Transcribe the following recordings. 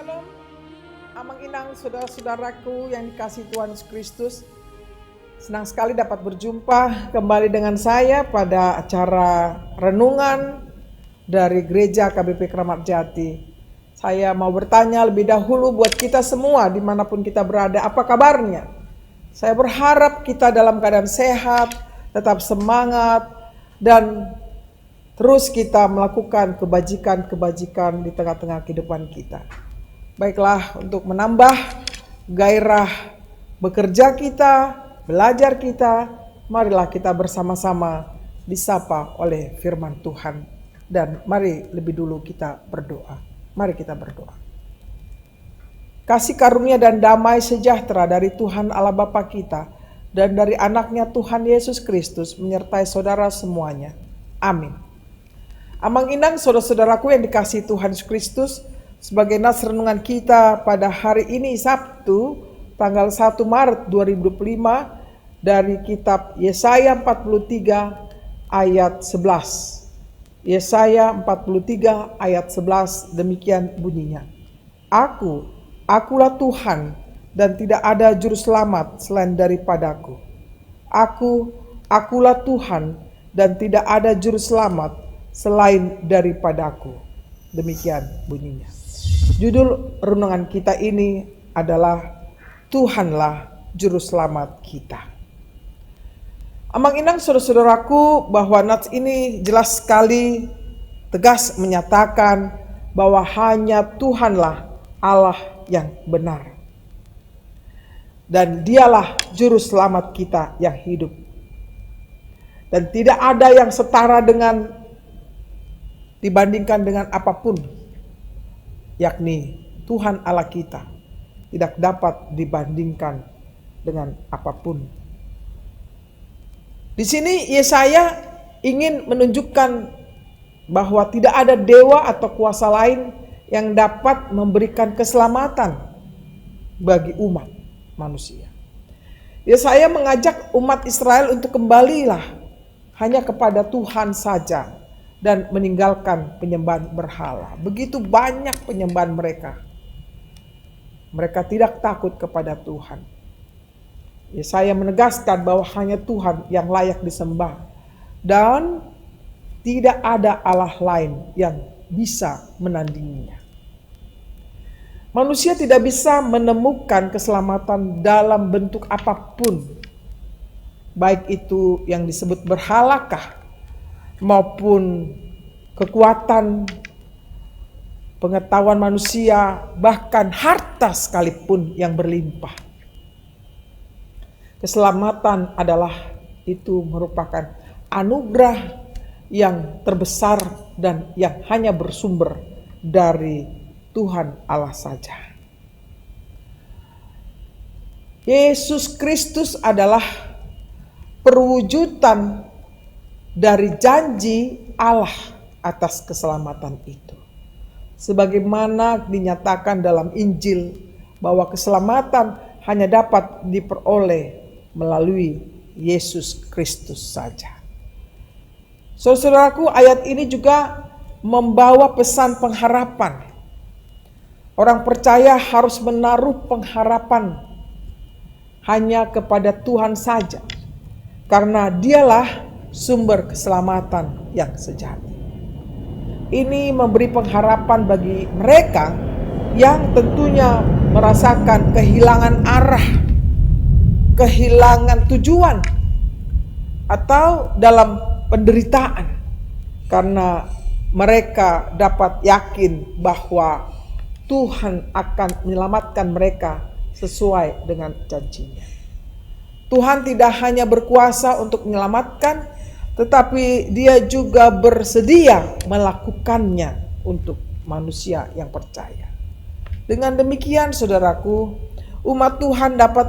Shalom, Amang Inang, saudara-saudaraku yang dikasihi Tuhan Yesus Kristus. Senang sekali dapat berjumpa kembali dengan saya pada acara renungan dari Gereja KBP Kramat Jati. Saya mau bertanya lebih dahulu buat kita semua dimanapun kita berada, apa kabarnya? Saya berharap kita dalam keadaan sehat, tetap semangat, dan terus kita melakukan kebajikan-kebajikan di tengah-tengah kehidupan kita. Baiklah, untuk menambah gairah bekerja kita, belajar kita, marilah kita bersama-sama disapa oleh firman Tuhan. Dan mari lebih dulu kita berdoa. Mari kita berdoa. Kasih karunia dan damai sejahtera dari Tuhan Allah Bapa kita dan dari anaknya Tuhan Yesus Kristus menyertai saudara semuanya. Amin. Amang Inang, saudara-saudaraku yang dikasihi Tuhan Yesus Kristus, sebagai nas renungan kita pada hari ini Sabtu, tanggal 1 Maret 2025 dari kitab Yesaya 43 ayat 11. Yesaya 43 ayat 11 demikian bunyinya. Akulah Tuhan dan tidak ada juru selamat selain daripadaku. Akulah Tuhan dan tidak ada juru selamat selain daripadaku. Demikian bunyinya. Judul renungan kita ini adalah Tuhanlah juru selamat kita. Amang Inang, saudara-saudaraku, bahwa nats ini jelas sekali tegas menyatakan bahwa hanya Tuhanlah Allah yang benar. Dan dialah juru selamat kita yang hidup. Dan tidak ada yang setara dibandingkan dengan apapun, yakni Tuhan Allah kita tidak dapat dibandingkan dengan apapun. Di sini Yesaya ingin menunjukkan bahwa tidak ada dewa atau kuasa lain yang dapat memberikan keselamatan bagi umat manusia. Yesaya mengajak umat Israel untuk kembalilah hanya kepada Tuhan saja dan meninggalkan penyembahan berhala. Begitu banyak penyembahan mereka. Mereka tidak takut kepada Tuhan. Yesaya menegaskan bahwa hanya Tuhan yang layak disembah. Dan tidak ada Allah lain yang bisa menandinginya. Manusia tidak bisa menemukan keselamatan dalam bentuk apapun. Baik itu yang disebut berhalakah, maupun kekuatan pengetahuan manusia, bahkan harta sekalipun yang berlimpah. Keselamatan adalah itu merupakan anugerah yang terbesar dan yang hanya bersumber dari Tuhan Allah saja. Yesus Kristus adalah perwujudan dari janji Allah atas keselamatan itu. Sebagaimana dinyatakan dalam Injil bahwa keselamatan hanya dapat diperoleh melalui Yesus Kristus saja. Saudaraku, ayat ini juga membawa pesan pengharapan. Orang percaya harus menaruh pengharapan hanya kepada Tuhan saja, karena dialah sumber keselamatan yang sejati. Ini memberi pengharapan bagi mereka yang tentunya merasakan kehilangan arah, kehilangan tujuan, atau dalam penderitaan, karena mereka dapat yakin bahwa Tuhan akan menyelamatkan mereka sesuai dengan janjinya. Tuhan tidak hanya berkuasa untuk menyelamatkan, tetapi Dia juga bersedia melakukannya untuk manusia yang percaya. Dengan demikian, saudaraku, umat Tuhan dapat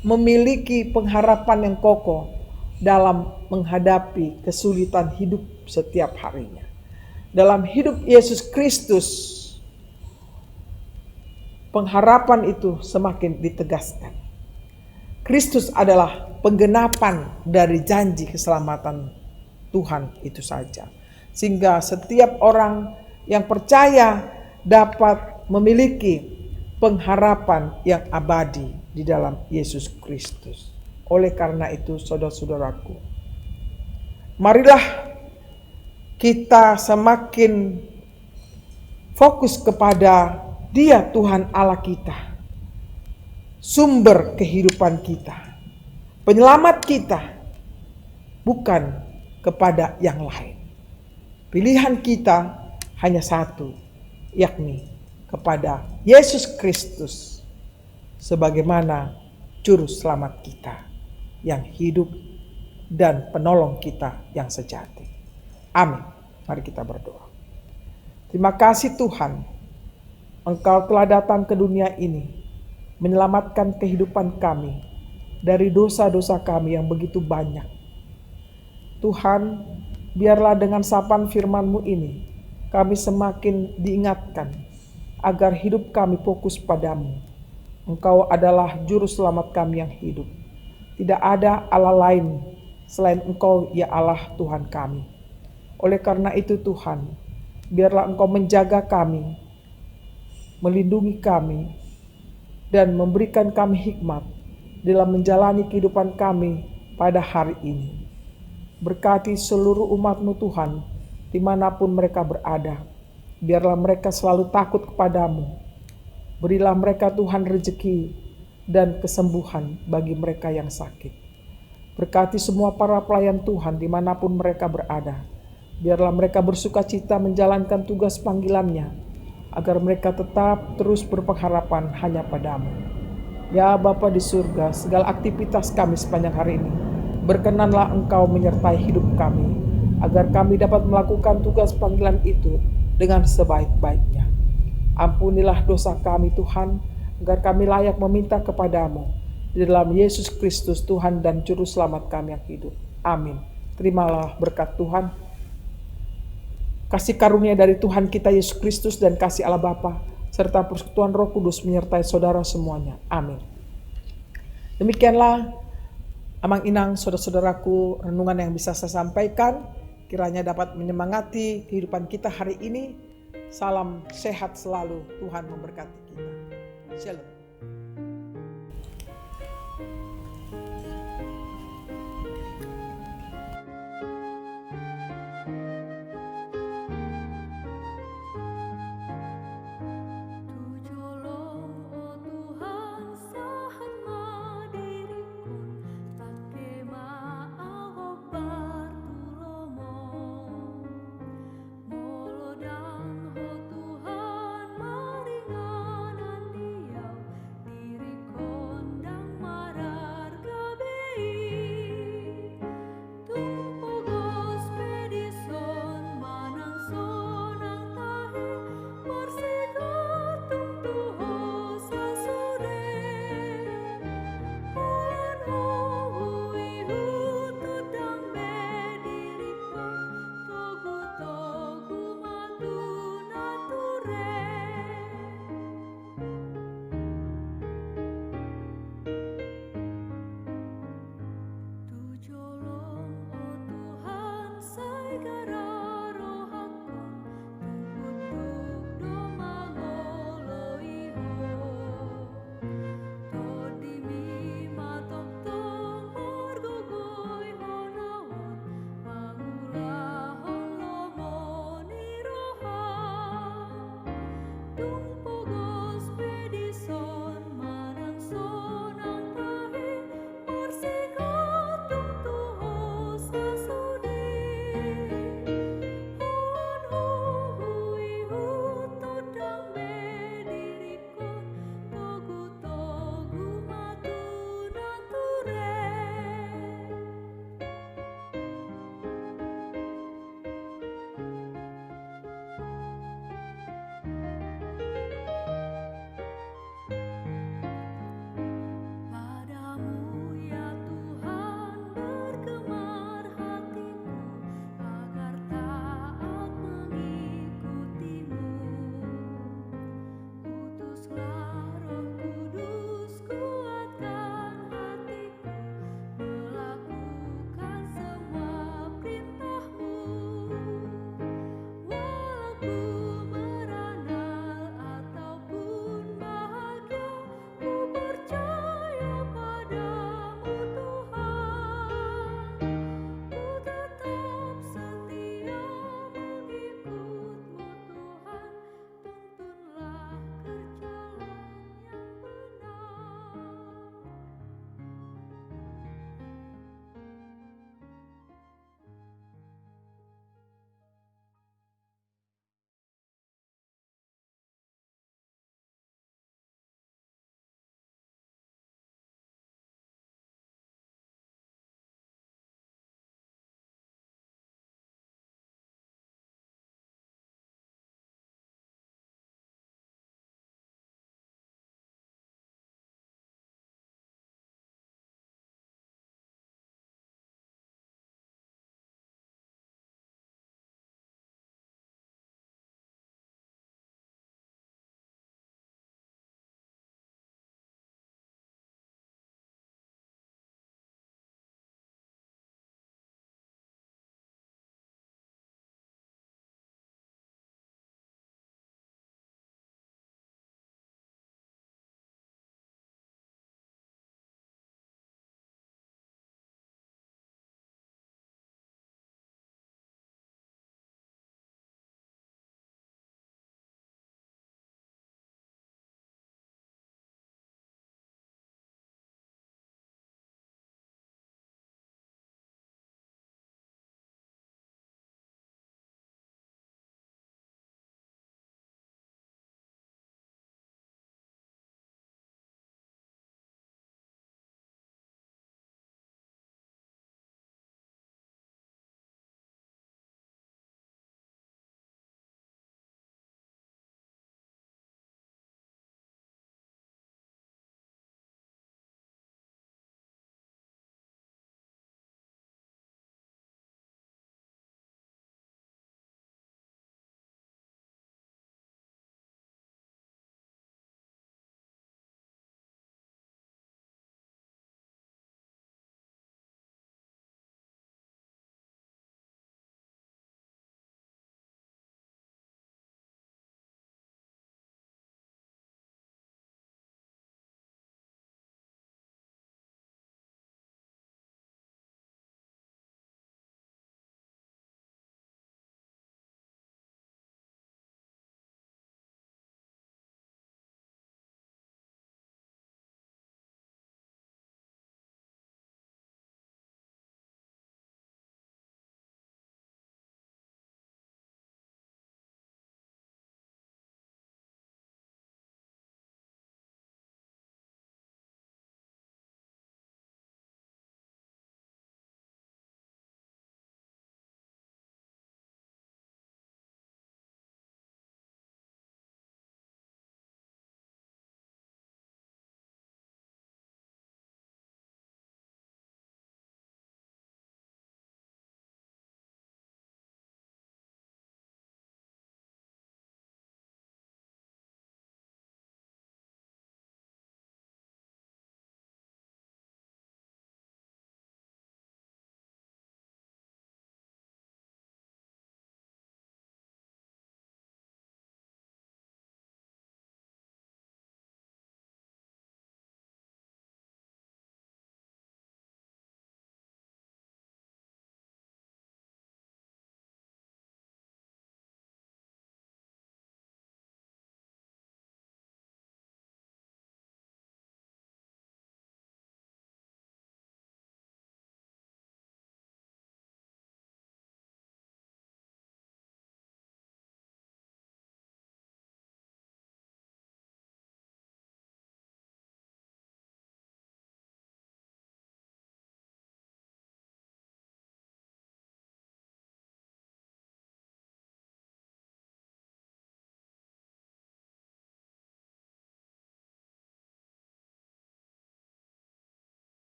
memiliki pengharapan yang kokoh dalam menghadapi kesulitan hidup setiap harinya. Dalam hidup Yesus Kristus, pengharapan itu semakin ditegaskan. Kristus adalah penggenapan dari janji keselamatan Tuhan itu saja. Sehingga setiap orang yang percaya dapat memiliki pengharapan yang abadi di dalam Yesus Kristus. Oleh karena itu, saudara-saudaraku, marilah kita semakin fokus kepada Dia, Tuhan Allah kita, sumber kehidupan kita, penyelamat kita, bukan kepada yang lain. Pilihan kita hanya satu, yakni kepada Yesus Kristus sebagaimana juru selamat kita yang hidup dan penolong kita yang sejati. Amin. Mari kita berdoa. Terima kasih Tuhan, Engkau telah datang ke dunia ini menyelamatkan kehidupan kami dari dosa-dosa kami yang begitu banyak. Tuhan, biarlah dengan sapaan firman-Mu ini kami semakin diingatkan agar hidup kami fokus padamu. Engkau adalah juru selamat kami yang hidup. Tidak ada Allah lain selain Engkau, ya Allah Tuhan kami. Oleh karena itu Tuhan, biarlah Engkau menjaga kami, melindungi kami, dan memberikan kami hikmat dalam menjalani kehidupan kami pada hari ini. Berkati seluruh umat-Mu Tuhan, dimanapun mereka berada. Biarlah mereka selalu takut kepadamu. Berilah mereka Tuhan rezeki dan kesembuhan bagi mereka yang sakit. Berkati semua para pelayan Tuhan dimanapun mereka berada. Biarlah mereka bersuka cita menjalankan tugas panggilannya, agar mereka tetap terus berpengharapan hanya padamu. Ya Bapa di surga, segala aktivitas kami sepanjang hari ini, berkenanlah Engkau menyertai hidup kami, agar kami dapat melakukan tugas panggilan itu dengan sebaik-baiknya. Ampunilah dosa kami Tuhan, agar kami layak meminta kepadamu, di dalam Yesus Kristus Tuhan dan Juru Selamat kami yang hidup. Amin. Terimalah berkat Tuhan, kasih karunia dari Tuhan kita Yesus Kristus dan kasih Allah Bapa serta persekutuan Roh Kudus menyertai saudara semuanya. Amin. Demikianlah Amang Inang, saudara-saudaraku, renungan yang bisa saya sampaikan. Kiranya dapat menyemangati kehidupan kita hari ini. Salam sehat selalu. Tuhan memberkati kita. Shalom.